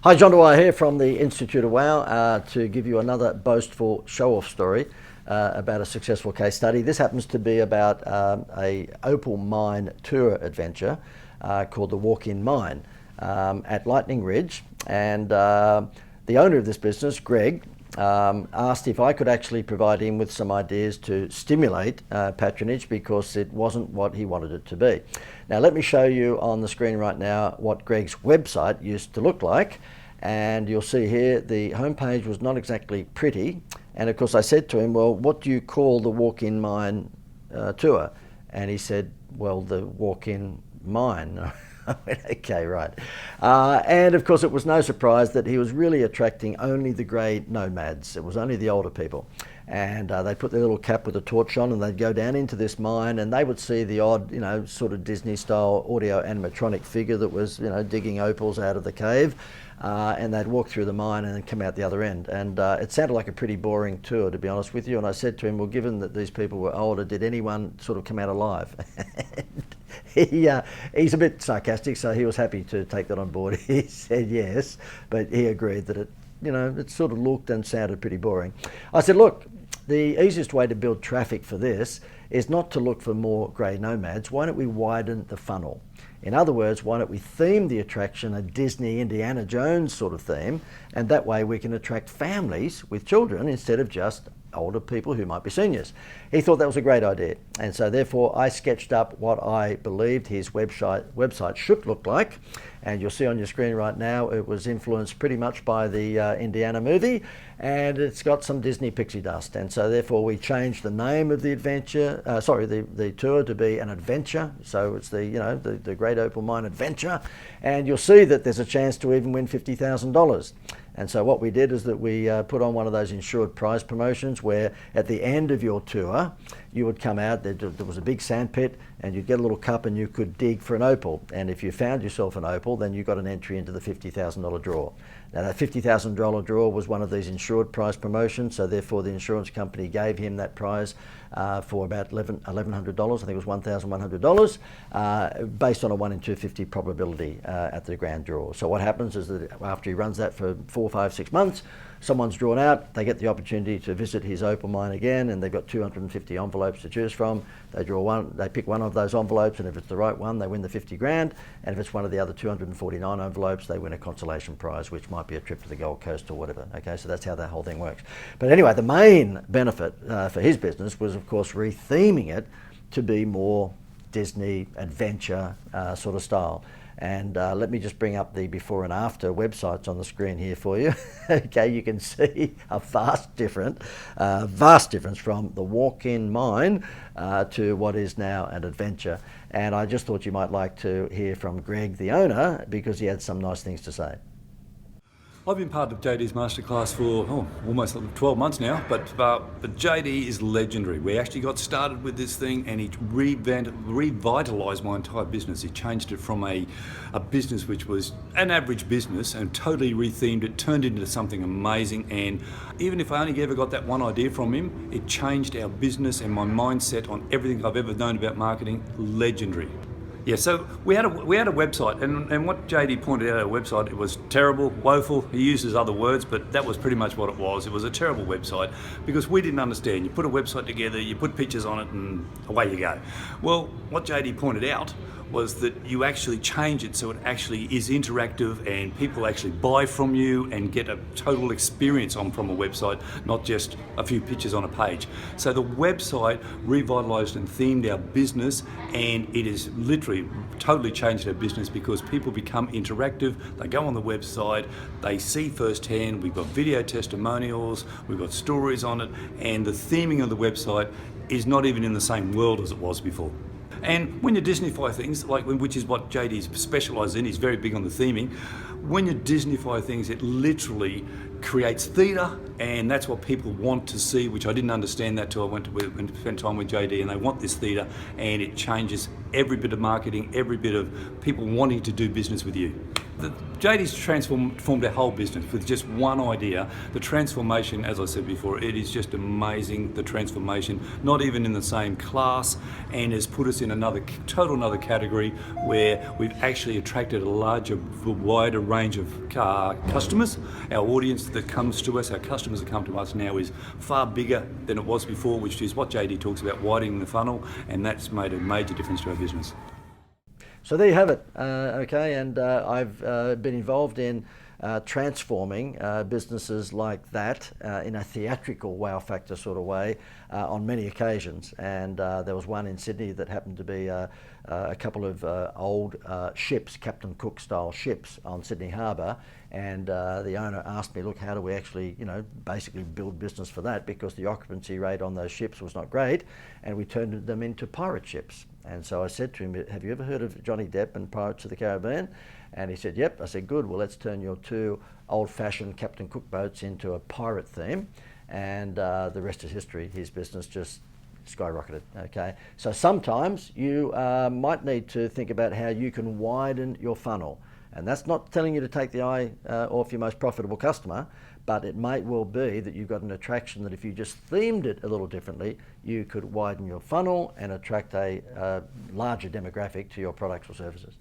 Hi, John Dwyer here from the Institute of Wow to give you another boastful show-off story about a successful case study. This happens to be about a Opal mine tour adventure called the Walk-In Mine at Lightning Ridge. And the owner of this business, Greg, asked if I could actually provide him with some ideas to stimulate patronage because it wasn't what he wanted it to be. Now let me show you on the screen right now what Greg's website used to look like, and you'll see here the homepage was not exactly pretty. And of course I said to him, well, what do you call the Walk-In Mine tour? And he said, well, the Walk-In Mine. I went, okay, right. And of course it was no surprise that he was really attracting only the grey nomads. It was only the older people. And they put their little cap with a torch on and they'd go down into this mine and they would see the odd, sort of Disney style audio animatronic figure that was, digging opals out of the cave. And they'd walk through the mine and then come out the other end. And it sounded like a pretty boring tour, to be honest with you. And I said to him, well, given that these people were older, did anyone sort of come out alive? He's a bit sarcastic, so he was happy to take that on board. He said yes, but he agreed that it sort of looked and sounded pretty boring. I said, look, the easiest way to build traffic for this is not to look for more grey nomads. Why don't we widen the funnel? In other words, why don't we theme the attraction a Disney Indiana Jones sort of theme, and that way we can attract families with children instead of just older people who might be seniors. He thought that was a great idea, and so therefore I sketched up what I believed his website should look like, and you'll see on your screen right now it was influenced pretty much by the Indiana movie, and it's got some Disney pixie dust, and so therefore we changed the name of the adventure, the tour to be an adventure, so it's the Great Opal Mine Adventure, and you'll see that there's a chance to even win $50,000. And so what we did is that we put on one of those insured prize promotions where at the end of your tour, you would come out, there was a big sand pit, and you'd get a little cup and you could dig for an opal. And if you found yourself an opal, then you got an entry into the $50,000 draw. Now that $50,000 draw was one of these insured prize promotions, so therefore the insurance company gave him that prize for about $1,100, I think it was $1,100, based on a 1 in 250 probability at the grand draw. So what happens is that after he runs that for 4, 5, 6 months, someone's drawn out, they get the opportunity to visit his opal mine again, and they've got 250 envelopes to choose from. They draw one, they pick one of those envelopes, and if it's the right one, they win the 50 grand, and if it's one of the other 249 envelopes, they win a consolation prize, which might be a trip to the Gold Coast or whatever. Okay, so that's how that whole thing works. But anyway, the main benefit for his business was, of course, retheming it to be more Disney adventure sort of style. And let me just bring up the before and after websites on the screen here for you. Okay, you can see a vast difference from the Walk-In Mine to what is now an adventure. And I just thought you might like to hear from Greg, the owner, because he had some nice things to say. I've been part of JD's masterclass for almost 12 months now, but JD is legendary. We actually got started with this thing and he revitalised my entire business. He changed it from a business which was an average business and totally rethemed it, turned it into something amazing. And even if I only ever got that one idea from him, it changed our business and my mindset on everything I've ever known about marketing. Legendary. Yeah, so we had a website, and what JD pointed out, our website, it was terrible, woeful. He uses other words, but that was pretty much what it was. It was a terrible website because we didn't understand. You put a website together, you put pictures on it, and away you go. Well, what JD pointed out was that you actually change it so it actually is interactive and people actually buy from you and get a total experience from a website, not just a few pictures on a page. So the website revitalised and themed our business, and it has literally totally changed our business because people become interactive. They go on the website, they see firsthand, we've got video testimonials, we've got stories on it, and the theming of the website is not even in the same world as it was before. And when you Disneyfy things, which is what JD's specialises in, he's very big on the theming. When you Disneyfy things, it literally creates theatre, and that's what people want to see, which I didn't understand that till I went to spend time with JD, and they want this theatre, and it changes every bit of marketing, every bit of people wanting to do business with you. JD's transformed our whole business with just one idea. The transformation, as I said before, it is just amazing, the transformation, not even in the same class, and has put us in another category where we've actually attracted a larger, wider range of customers. Our audience that comes to us, our customers that come to us now is far bigger than it was before, which is what JD talks about, widening the funnel, and that's made a major difference to our business. So there you have it, okay, and I've been involved in transforming businesses like that in a theatrical wow factor sort of way on many occasions. And there was one in Sydney that happened to be a couple of old ships, Captain Cook style ships on Sydney Harbour, and the owner asked me, look, how do we actually, basically build business for that, because the occupancy rate on those ships was not great, and we turned them into pirate ships. And so I said to him, have you ever heard of Johnny Depp and Pirates of the Caribbean? And he said, yep. I said, good, well, let's turn your two old-fashioned Captain Cook boats into a pirate theme. And the rest is history. His business just skyrocketed, okay? So sometimes you might need to think about how you can widen your funnel. And that's not telling you to take the eye off your most profitable customer, but it might well be that you've got an attraction that if you just themed it a little differently, you could widen your funnel and attract a larger demographic to your products or services.